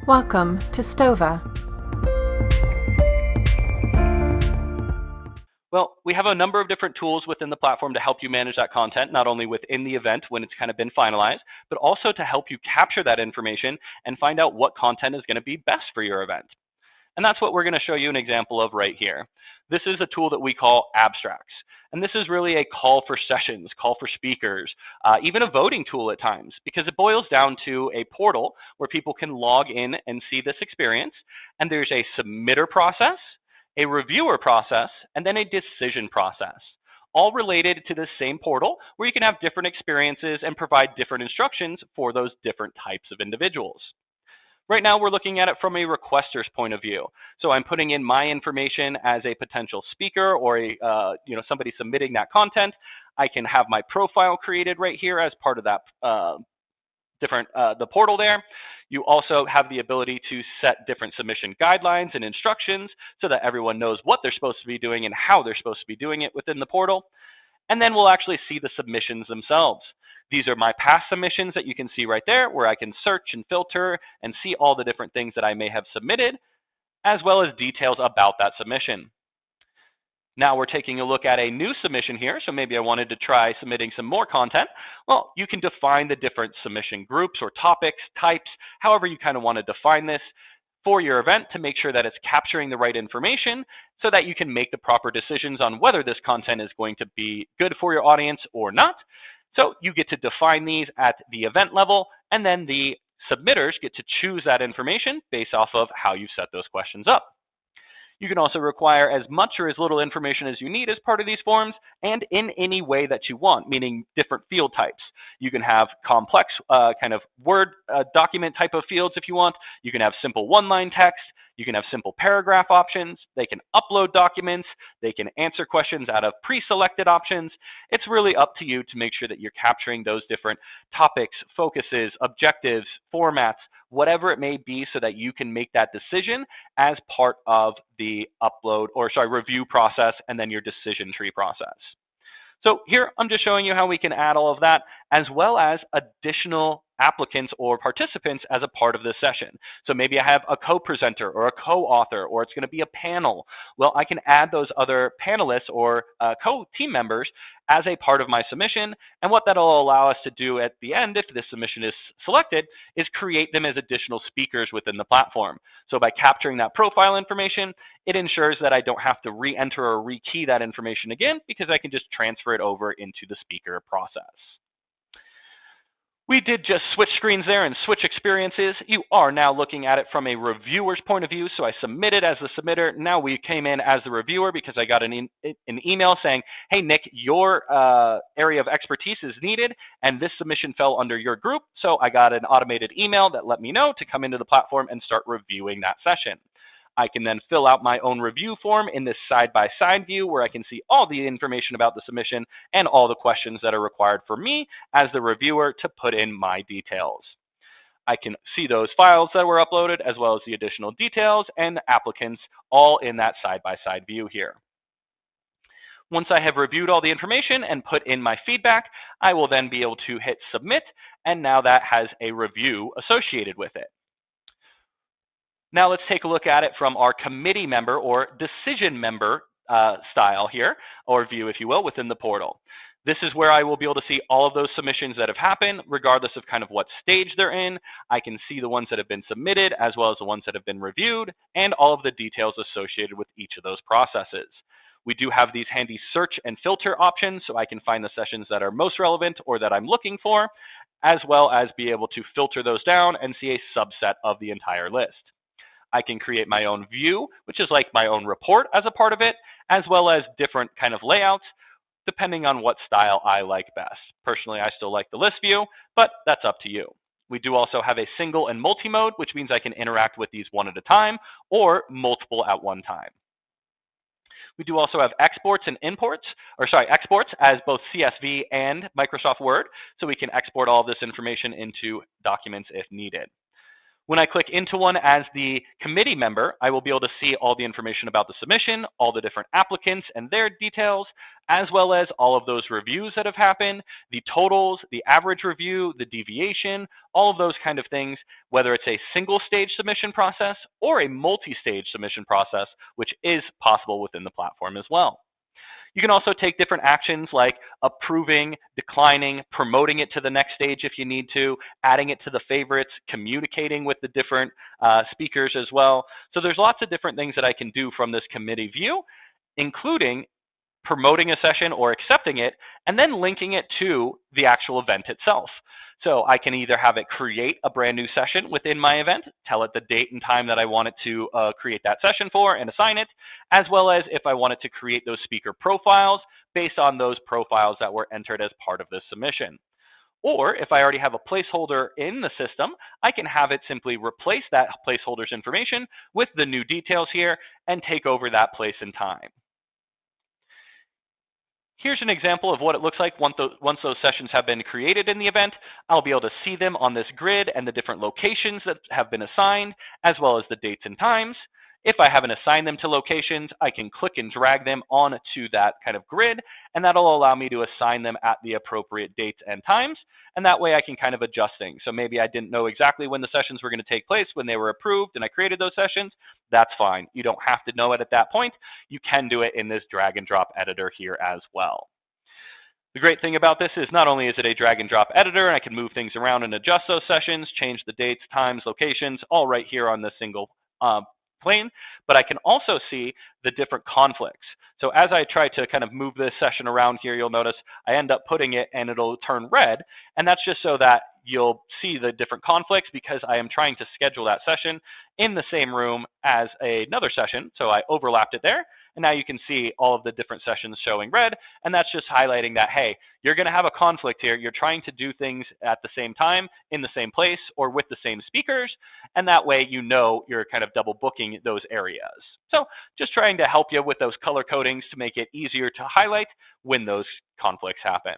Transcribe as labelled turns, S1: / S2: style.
S1: Welcome to Stova.
S2: Well, we have a number of different tools within the platform to help you manage that content, not only within the event when it's kind of been finalized, but also to help you capture that information and find out what content is going to be best for your event. And that's what we're going to show you an example of right here. This is a tool that we call abstracts. And this is really a call for sessions, call for speakers, even a voting tool at times, because it boils down to a portal where people can log in and see this experience. And there's a submitter process, a reviewer process, and then a decision process, all related to the same portal where you can have different experiences and provide different instructions for those different types of individuals. Right now, we're looking at it from a requester's point of view. So I'm putting in my information as a potential speaker or somebody submitting that content. I can have my profile created right here as part of that the portal there. You also have the ability to set different submission guidelines and instructions so that everyone knows what they're supposed to be doing and how they're supposed to be doing it within the portal. And then we'll actually see the submissions themselves. These are my past submissions that you can see right there, where I can search and filter and see all the different things that I may have submitted, as well as details about that submission. Now we're taking a look at a new submission here, so maybe I wanted to try submitting some more content. Well, you can define the different submission groups or topics, types, however you kind of want to define this for your event to make sure that it's capturing the right information so that you can make the proper decisions on whether this content is going to be good for your audience or not. So you get to define these at the event level, and then the submitters get to choose that information based off of how you set those questions up. You can also require as much or as little information as you need as part of these forms and in any way that you want, meaning different field types. You can have complex kind of Word document type of fields if you want. You can have simple one-line text. You can have simple paragraph options. They can upload documents. They can answer questions out of pre-selected options. It's really up to you to make sure that you're capturing those different topics, focuses, objectives, formats, whatever it may be, so that you can make that decision as part of the review process and then your decision tree process. So here I'm just showing you how we can add all of that, as well as additional applicants or participants as a part of this session. So maybe I have a co-presenter or a co-author, or it's going to be a panel. Well, I can add those other panelists or co-team members as a part of my submission. And what that'll allow us to do at the end, if this submission is selected, is create them as additional speakers within the platform. So by capturing that profile information, it ensures that I don't have to re-enter or re-key that information again, because I can just transfer it over into the speaker process. We did just switch screens there and switch experiences. You are now looking at it from a reviewer's point of view. So I submitted as the submitter. Now we came in as the reviewer because I got an email saying, hey, Nick, your area of expertise is needed, and this submission fell under your group. So I got an automated email that let me know to come into the platform and start reviewing that session. I can then fill out my own review form in this side-by-side view where I can see all the information about the submission and all the questions that are required for me as the reviewer to put in my details. I can see those files that were uploaded as well as the additional details and applicants all in that side-by-side view here. Once I have reviewed all the information and put in my feedback, I will then be able to hit submit, and now that has a review associated with it. Now let's take a look at it from our committee member or decision member style here, or view, if you will, within the portal. This is where I will be able to see all of those submissions that have happened, regardless of kind of what stage they're in. I can see the ones that have been submitted, as well as the ones that have been reviewed, and all of the details associated with each of those processes. We do have these handy search and filter options, so I can find the sessions that are most relevant or that I'm looking for, as well as be able to filter those down and see a subset of the entire list. I can create my own view, which is like my own report as a part of it, as well as different kind of layouts, depending on what style I like best. Personally, I still like the list view, but that's up to you. We do also have a single and multi-mode, which means I can interact with these one at a time or multiple at one time. We do also have exports as both CSV and Microsoft Word, so we can export all this information into documents if needed. When I click into one as the committee member, I will be able to see all the information about the submission, all the different applicants and their details, as well as all of those reviews that have happened, the totals, the average review, the deviation, all of those kind of things, whether it's a single stage submission process or a multi-stage submission process, which is possible within the platform as well. You can also take different actions like approving, declining, promoting it to the next stage if you need to, adding it to the favorites, communicating with the different speakers as well. So there's lots of different things that I can do from this committee view, including promoting a session or accepting it, and then linking it to the actual event itself. So I can either have it create a brand new session within my event, tell it the date and time that I want it to create that session for and assign it, as well as if I want it to create those speaker profiles based on those profiles that were entered as part of this submission. Or if I already have a placeholder in the system, I can have it simply replace that placeholder's information with the new details here and take over that place and time. Here's an example of what it looks like once those sessions have been created in the event. I'll be able to see them on this grid and the different locations that have been assigned, as well as the dates and times. If I haven't assigned them to locations, I can click and drag them onto that kind of grid, and that'll allow me to assign them at the appropriate dates and times, and that way I can kind of adjust things. So maybe I didn't know exactly when the sessions were going to take place when they were approved and I created those sessions. That's fine. You don't have to know it at that point. You can do it in this drag and drop editor here as well. The great thing about this is not only is it a drag and drop editor, and I can move things around and adjust those sessions, change the dates, times, locations, all right here on this single plane, but I can also see the different conflicts. So as I try to kind of move this session around here, you'll notice I end up putting it and it'll turn red, and that's just so that you'll see the different conflicts because I am trying to schedule that session in the same room as another session. So I overlapped it there, and now you can see all of the different sessions showing red, and that's just highlighting that, hey, you're going to have a conflict here. You're trying to do things at the same time, in the same place, or with the same speakers, and that way you know you're kind of double booking those areas. So just trying to help you with those color codings to make it easier to highlight when those conflicts happen.